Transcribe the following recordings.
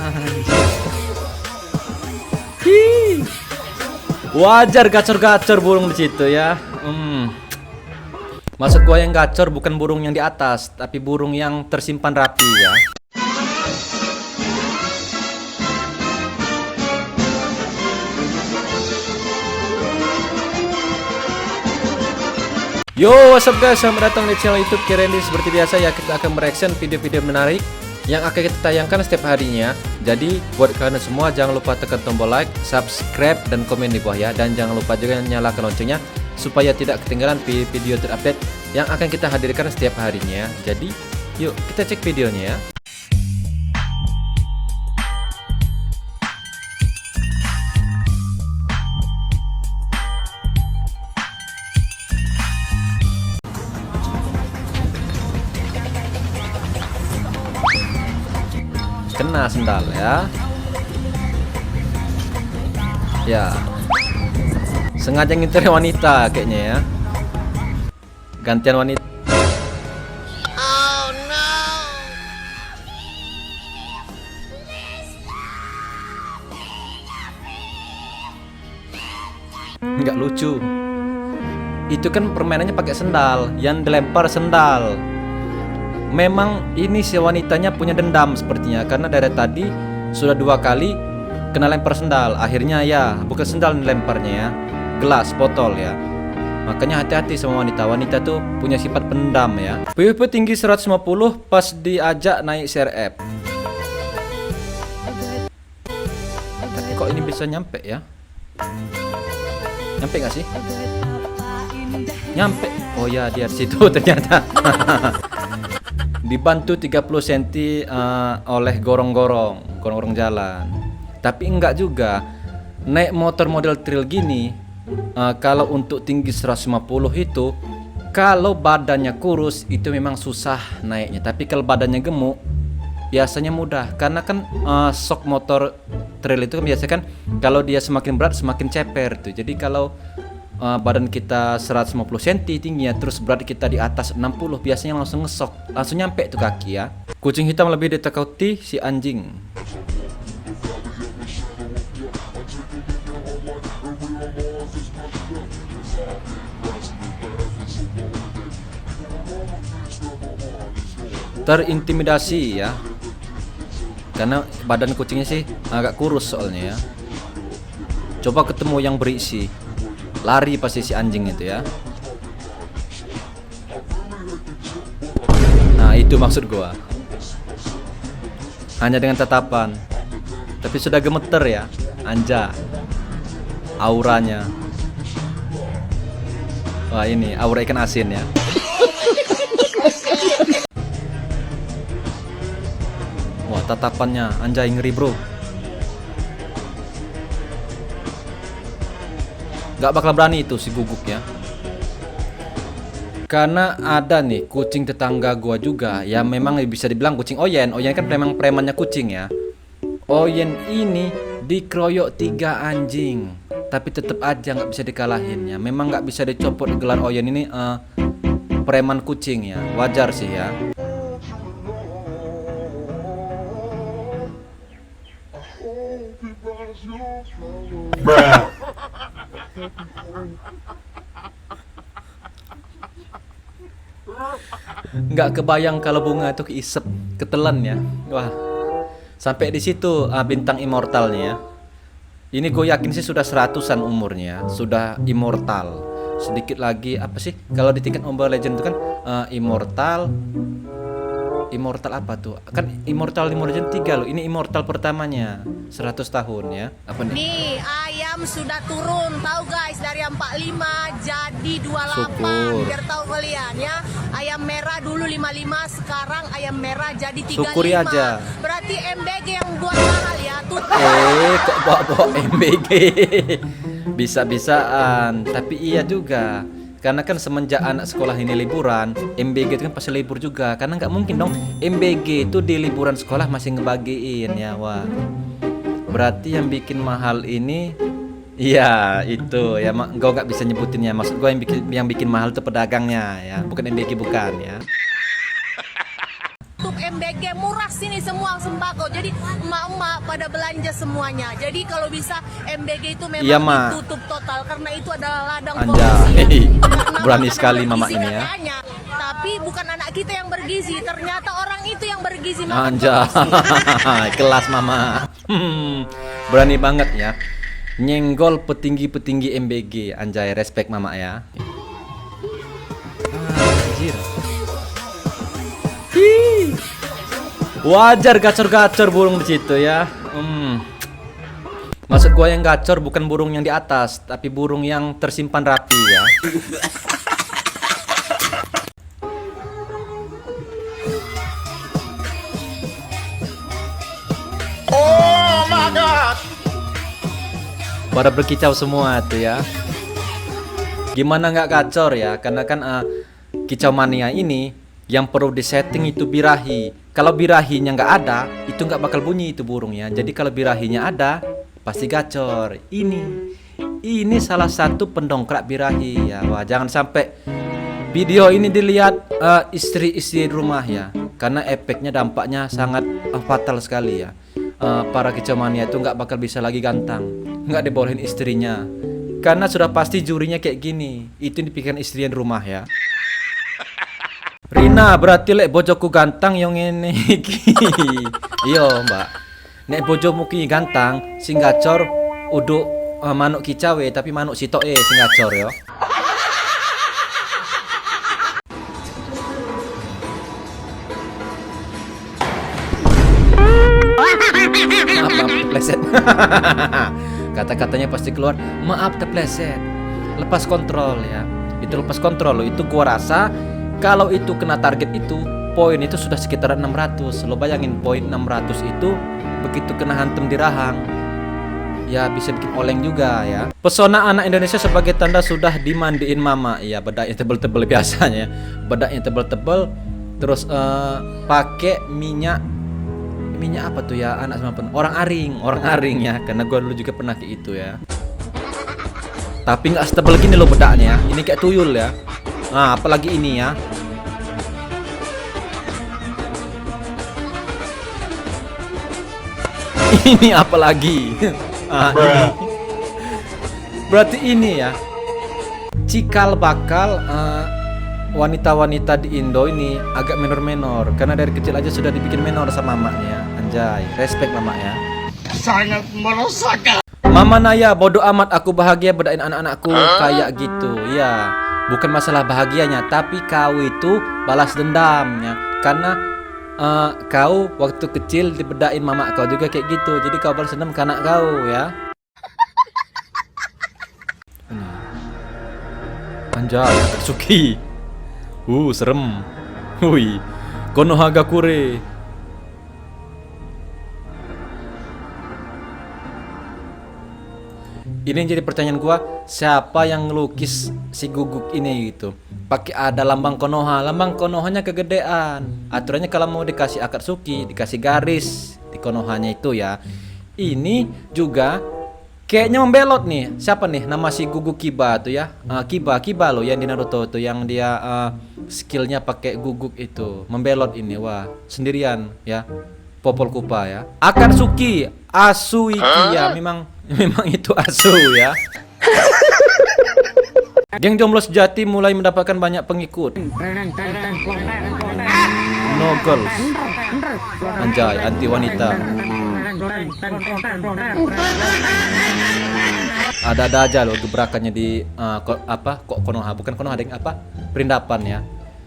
Hi. Wajar gacor-gacor burung di situ ya. Maksud gua yang gacor bukan burung yang di atas, tapi burung yang tersimpan rapi ya. Yo, what's up guys, selamat datang di channel YouTube Kirendi. Seperti biasa ya, kita akan mereaction video-video menarik yang akan kita tayangkan setiap harinya. Jadi buat kalian semua jangan lupa tekan tombol like, subscribe, dan komen di bawah ya. Dan jangan lupa juga nyalakan loncengnya supaya tidak ketinggalan video terupdate yang akan kita hadirkan setiap harinya. Jadi yuk kita cek videonya ya. Kena sendal ya. Ya, sengaja ngintir wanita kayaknya ya. Gantian wanita. Oh no. Nggak lucu. Itu kan permainannya pakai sendal, yang dilempar sendal. Memang ini si wanitanya punya dendam sepertinya, karena dari tadi sudah 2 kali kena lempar sendal. Akhirnya ya, bukan sendal lemparnya ya, gelas, botol ya. Makanya hati-hati sama wanita. Wanita tuh punya sifat pendam ya. PVP tinggi 150 pas diajak naik CRF. Tapi kok ini bisa nyampe ya? Nyampe gak sih? Nyampe. Oh ya, dia di situ ternyata. Dibantu 30 cm oleh gorong-gorong jalan. Tapi enggak juga. Naik motor model trail gini, kalau untuk tinggi 150 itu, kalau badannya kurus itu memang susah naiknya. Tapi kalau badannya gemuk biasanya mudah. Karena kan sok motor trail itu kan biasanya kan kalau dia semakin berat semakin ceper tuh. Jadi kalau badan kita 150 cm tingginya, terus berat kita di atas 60, biasanya langsung ngesok, langsung nyampe tuh kaki ya. Kucing hitam lebih ditakuti si anjing. Terintimidasi ya, karena badan kucingnya sih agak kurus soalnya ya. Coba ketemu yang berisi, lari pasti si anjing itu ya. Nah itu maksud gua. Hanya dengan tatapan, tapi sudah gemeter ya, anja. Auranya. Wah ini aura ikan asin ya. Wah tatapannya anjay, ngeri bro. Gak bakal berani itu si guguk ya. Karena ada nih kucing tetangga gua juga ya, memang bisa dibilang kucing Oyen. Oyen kan memang premannya kucing ya. Oyen ini dikeroyok 3 anjing, tapi tetap aja nggak bisa dikalahinnya. Memang nggak bisa dicopot gelar Oyen ini preman kucing ya. Wajar sih ya. Nggak kebayang kalau bunga itu keisep, ketelan ya. Wah, sampai di situ bintang immortalnya ya. Ini gue yakin sih sudah 100-an umurnya, sudah immortal. Sedikit lagi apa sih? Kalau di tingkat Mobile Legend itu kan immortal apa tuh? Kan immortal Legend 3 loh. Ini immortal pertamanya 100 tahun ya. Apa nih? Nih, ayam sudah turun, tahu guys, dari 45 jadi 28. Syukur. Biar tahu kalian ya. Ayam merah dulu 55, sekarang ayam merah jadi 35. Syukuri aja. Berarti MBG yang buat mahal ya. Tuh. Kok bawa MBG? Bisa-bisaan. Tapi iya juga. Karena kan semenjak anak sekolah ini liburan, MBG itu kan pasti libur juga. Karena nggak mungkin dong MBG itu di liburan sekolah masih ngebagiin ya. Wah, berarti yang bikin mahal ini, ya itu ya. Gue nggak bisa nyebutinnya. Maksud gue yang bikin mahal itu pedagangnya ya, bukan MBG bukan ya. Untuk MBG murah sini semua sembako. Jadi emak-emak pada belanja semuanya. Jadi kalau bisa MBG itu memang Iya, Mak. ditutup total karena itu adalah ladang Anjay. korupsi. Karena Berani makanan sekali bergizi Mama ini ya. katanya. Tapi bukan anak kita yang bergizi, ternyata orang itu yang bergizi makan Anjay. korupsi. Kelas Mama. Berani banget ya. Nyenggol petinggi-petinggi MBG. Anjay, respect Mama ya. Anjir. Hi. Wajar gacor-gacor burung di situ ya. Maksud gua yang gacor bukan burung yang di atas, tapi burung yang tersimpan rapi ya. Oh my god. Pada berkicau semua tuh ya. Gimana nggak gacor ya? Karena kan kicau mania ini yang perlu disetting itu birahi. Kalau birahinya nggak ada, itu nggak bakal bunyi itu burungnya. Jadi kalau birahinya ada, pasti gacor. Ini salah satu pendongkrak birahi ya. Wah, jangan sampai video ini dilihat istri-istri di rumah ya. Karena efeknya dampaknya sangat fatal sekali ya. Para kicau mania itu nggak bakal bisa lagi gantang, nggak dibolehin istrinya. Karena sudah pasti jurinya kayak gini. Itu dipikirkan istrinya di rumah ya. Rina berarti lek bojoku gantang yang ini iki. Iya mbak. Nek bojomu ki gantang, sing gacor uduk manuk kicau tapi manuk sitok sing gacor yo. Maaf terpleset. Kata-katanya pasti keluar, maaf terpleset. Lepas kontrol ya. Itu lepas kontrol loh. Itu gua rasa kalau itu kena target itu, poin itu sudah sekitar 600. Lo bayangin poin 600 itu begitu kena hantem di rahang, ya bisa bikin oleng juga ya. Pesona anak Indonesia sebagai tanda sudah dimandiin mama. Ya bedaknya tebel-tebel biasanya. Bedaknya tebel-tebel. Terus pakai minyak apa tuh ya anak sama orang aring ya. Karena gua dulu juga pernah kayak itu ya. Tapi nggak setebel gini loh bedaknya. Ini kayak tuyul ya. Nah, apalagi ini ya. Ini apalagi. Ini. Berarti ini ya. Cikal bakal wanita-wanita di Indo ini agak menor-menor karena dari kecil aja sudah dibikin menor sama mamanya. Anjay, respect mama ya. Sangat meresahkan. Mama Naya, bodoh amat aku bahagia bedain anak-anakku kayak gitu. Ya. Bukan masalah bahagianya, tapi kau itu balas dendamnya. Karena kau waktu kecil dibedain mama kau juga kayak gitu. Jadi kau balas dendam ke anak kau ya. Anjay, Katsuki. Serem. Hui. Konohagakure. Ini yang jadi pertanyaan gua, siapa yang ngelukis si guguk ini gitu? Pakai ada lambang Konoha, lambang Konohanya kegedean. Aturannya kalau mau dikasih Akatsuki, dikasih garis di Konohanya itu ya. Ini juga kayaknya membelot nih. Siapa nih nama si guguk Kiba tuh ya? Kiba loh yang di Naruto tuh yang dia skillnya pakai guguk itu. Membelot ini, wah sendirian ya. Popol Kupa ya. Akatsuki, Asu iki ya, memang itu Asu ya. Geng jomblo sejati mulai mendapatkan banyak pengikut. No girls. Anjay, anti wanita. Ada aja loh gebrakannya di Konoha, bukan Konoha, deng apa? Perindapan ya.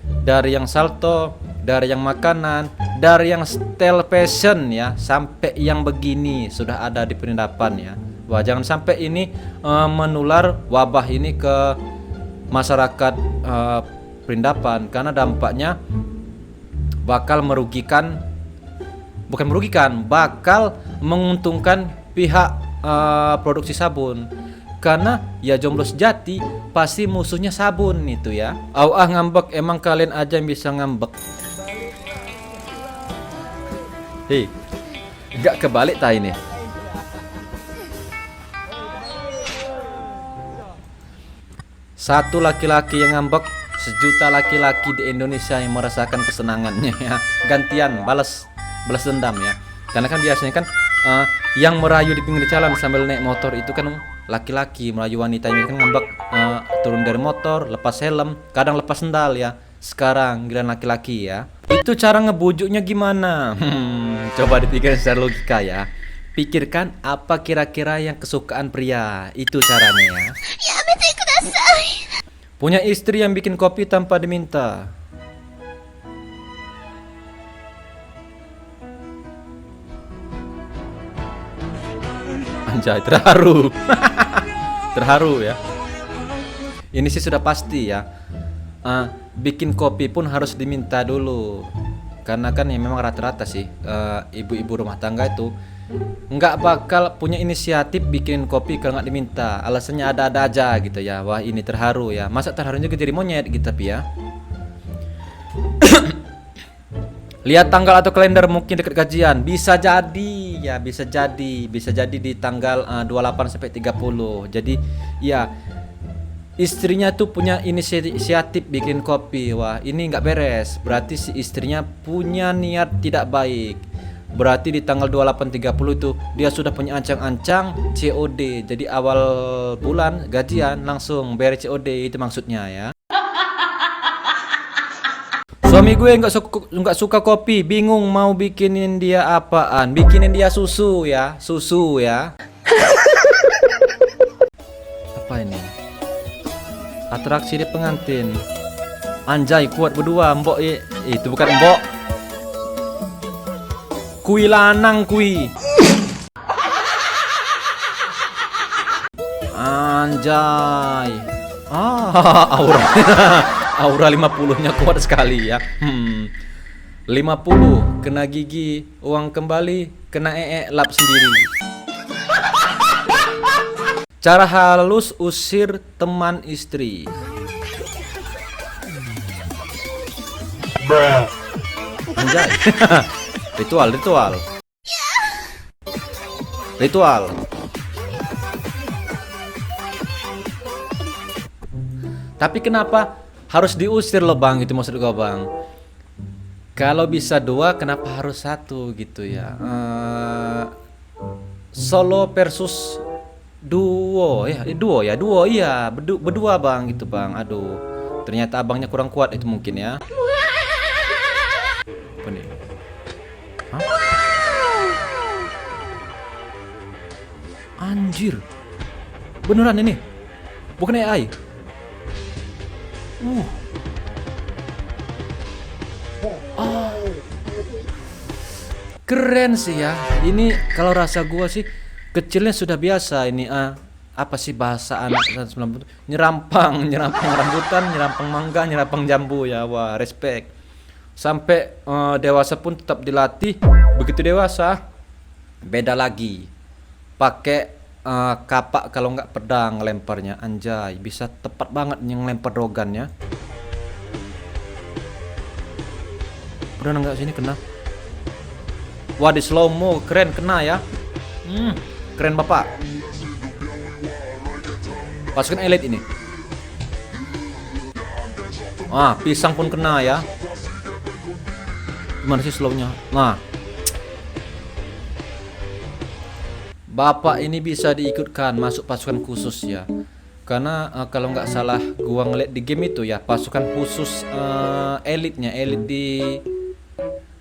Dari yang salto, dari yang makanan, dari yang style fashion ya, sampai yang begini sudah ada di perindapan ya. Wah, jangan sampai ini menular wabah ini ke masyarakat perindapan, karena dampaknya bakal merugikan, bukan merugikan, bakal menguntungkan pihak produksi sabun. Karena ya jomblo sejati pasti musuhnya sabun itu ya. Ngambek, emang kalian aja yang bisa ngambek. Hei, nggak kebalik tak ini? Satu laki-laki yang ngambek, sejuta laki-laki di Indonesia yang merasakan kesenangannya ya. Gantian balas balas dendam ya. Karena kan biasanya kan yang merayu di pinggir jalan sambil naik motor itu kan laki-laki, merayu wanitanya kan ngambek turun dari motor, lepas helm, kadang lepas sendal ya. Sekarang giliran laki-laki ya. Itu cara ngebujuknya gimana? Coba dipikir secara logika ya. Pikirkan apa kira-kira yang kesukaan pria. Itu caranya ya. Punya istri yang bikin kopi tanpa diminta. Anjay, terharu. Terharu ya. Ini sih sudah pasti ya. Bikin kopi pun harus diminta dulu. Karena kan ya memang rata-rata sih ibu-ibu rumah tangga itu nggak bakal punya inisiatif bikin kopi kalau nggak diminta. Alasannya ada-ada aja gitu ya. Wah, ini terharu ya. Masa terharunya jadi monyet gitu tapi ya. Lihat tanggal atau kalender mungkin dekat gajian. Bisa jadi ya, bisa jadi di tanggal 28 sampai 30. Jadi ya istrinya tuh punya inisiatif bikin kopi. Wah, ini nggak beres. Berarti si istrinya punya niat tidak baik. Berarti di tanggal 28-30 itu dia sudah punya ancang-ancang COD. Jadi awal bulan gajian langsung bayar COD, itu maksudnya ya. Suami gue nggak suka kopi, bingung mau bikinin dia apaan. Bikinin dia susu ya, susu ya. Apa ini? Atraksi di pengantin. Anjay, kuat berdua, mbok itu bukan mbok. Kui lanang kui. Anjay. Aura. Aura 50-nya kuat sekali ya. 50 kena gigi, uang kembali, kena lap sendiri. Cara halus usir teman istri. Anjay. Ritual. Tapi kenapa harus diusir loh bang? Itu maksud gue bang. Kalau bisa 2, kenapa harus 1 gitu ya? Solo versus duo ya, duo iya, berdua bang gitu bang. Aduh, ternyata abangnya kurang kuat itu mungkin ya. Apa nih? Hah? Anjir, beneran ini, bukan AI. Keren sih ya. Ini kalau rasa gua sih kecilnya sudah biasa ini apa sih bahasa anak 90 nyerampang rambutan, nyerampang mangga, nyerampang jambu ya. Wah, respect. Sampai dewasa pun tetap dilatih. Begitu dewasa beda lagi. Pakai kapak kalau nggak pedang lemparnya. Anjay, bisa tepat banget yang lempar dogannya. Udah nggak sini kena. Wah, di slow mo keren kena ya. Keren bapak. Pasukan elit ini. Pisang pun kena ya. Gimana sih slownya? Nah, bapak ini bisa diikutkan masuk pasukan khusus ya. Karena kalau nggak salah gua ngeliat di game itu ya, pasukan khusus elit di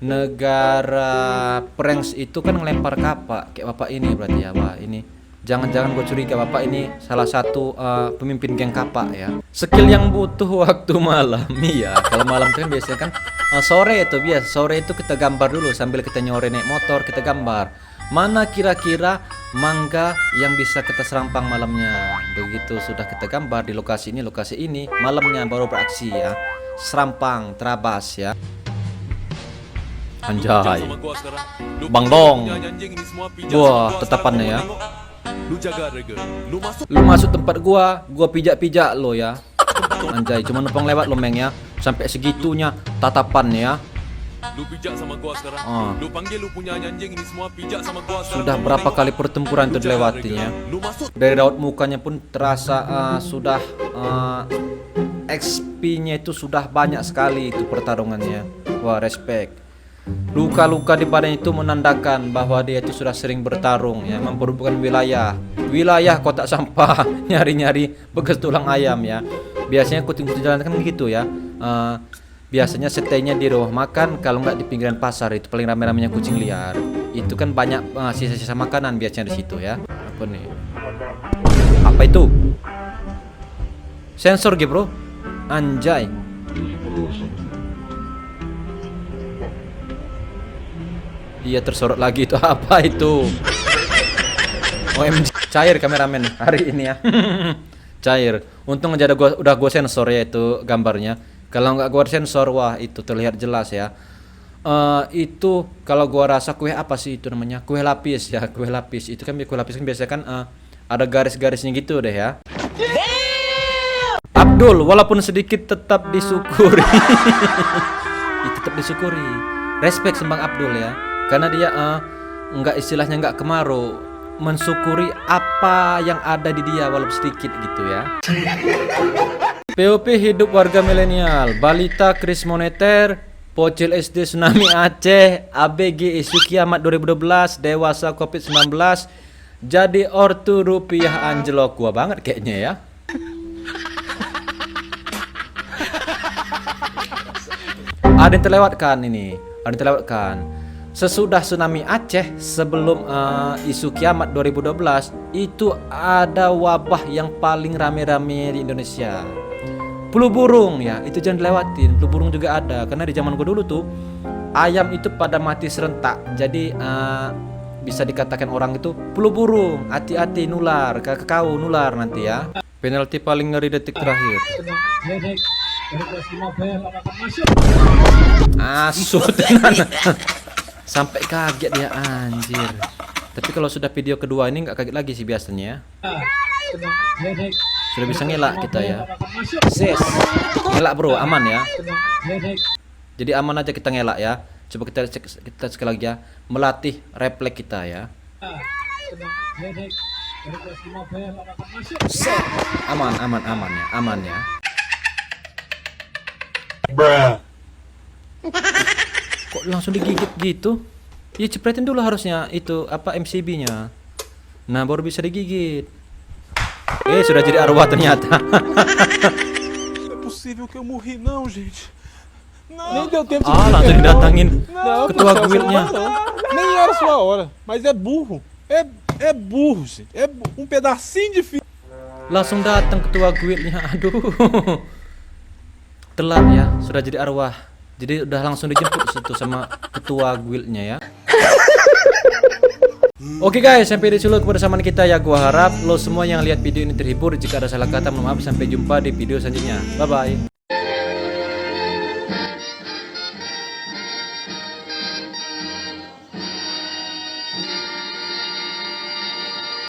negara Pranks itu kan ngelempar kapak kayak bapak ini berarti ya. Wah, ini jangan-jangan gue curiga bapak ini salah satu pemimpin geng kapak ya. Skill yang butuh waktu malam. Iya, kalau malam kan biasanya kan sore itu biasa. Sore itu kita gambar dulu sambil kita nyore naik motor, kita gambar. Mana kira-kira mangga yang bisa kita serampang malamnya. Begitu sudah kita gambar di lokasi ini, malamnya baru beraksi ya. Serampang, terabas ya. Anjay, Bang Dong. Wah, tetapannya ya. Lu masuk tempat gua pijak-pijak lo ya. Anjay, cuma numpang lewat lo meng ya. Sampai segitunya tatapannya ya. Lu pijak sama gua sekarang. Lu panggil lu punya anjing ini semua pijak sama gua sekarang. Sudah berapa kali pertempuran itu dilewatinya. Dari raut mukanya pun terasa sudah XP-nya itu sudah banyak sekali itu pertarungannya. Wah, respect. Luka-luka di badan itu menandakan bahwa dia itu sudah sering bertarung ya, memperebutkan wilayah kotak sampah, nyari-nyari bekas tulang ayam ya. Biasanya kucing-kucing jalan kan gitu ya. Biasanya stay-nya di rumah makan, kalau nggak di pinggiran pasar, itu paling rame-ramenya kucing liar. Itu kan banyak sisa-sisa makanan biasanya di situ ya. Apa nih? Apa itu? Sensor gitu bro. Anjay. Iya, tersorot lagi itu. Apa itu? OMG, cair kameramen hari ini ya. Cair. Untung aja udah gua sensor ya itu gambarnya. Kalau nggak gua sensor, wah itu terlihat jelas ya. Itu kalau gua rasa kue apa sih itu namanya? Kue lapis ya, kue lapis. Itu kan kue lapis kan biasanya kan ada garis-garisnya gitu deh ya. Abdul, walaupun sedikit tetap disyukuri. Tetap disyukuri. Respect sembang Abdul ya. Karena dia istilahnya nggak kemarau, mensyukuri apa yang ada di dia walaupun sedikit gitu ya. POP hidup warga milenial, balita kris moneter, pocil SD tsunami Aceh, ABG isu kiamat 2012, dewasa COVID-19, jadi ortu rupiah anjlok. Gua banget kayaknya ya. Ada yang terlewatkan ini, ada yang terlewatkan. Sesudah tsunami Aceh, sebelum isu kiamat 2012, itu ada wabah yang paling rame-rame di Indonesia. Flu burung ya, itu jangan dilewatin. Flu burung juga ada, karena di zaman gue dulu tuh ayam itu pada mati serentak. Jadi bisa dikatakan orang itu flu burung, hati-hati nular, ke kau nular nanti ya. Penalti paling ngeri detik terakhir. Asu tenan. Sampai kaget dia anjir. Tapi kalau sudah video kedua ini nggak kaget lagi sih biasanya. Sudah bisa ngelak kita ya. Ses. Ngelak bro, aman ya. Jadi aman aja kita ngelak ya. Coba kita sekali lagi ya, melatih refleks kita ya. Aman ya, aman ya. Kok langsung digigit gitu? Ya cepretin dulu harusnya itu apa MCB-nya. Nah, baru bisa digigit. Sudah jadi arwah ternyata. Não é possível que eu morri, não, gente. Nem deu tempo de Langsung didatangin ketua Marcelo, guildnya. Nem era sua hora, mas é burro. É burro, gente. É um pedacinho de fio. Langsung datang ketua guildnya. Aduh. Telat ya, sudah jadi arwah. Jadi udah langsung dijemput situ sama ketua guildnya ya. Oke guys, sampai di sini kebersamaan kita ya. Gua harap lo semua yang lihat video ini terhibur. Jika ada salah kata mohon maaf. Sampai jumpa di video selanjutnya. Bye bye.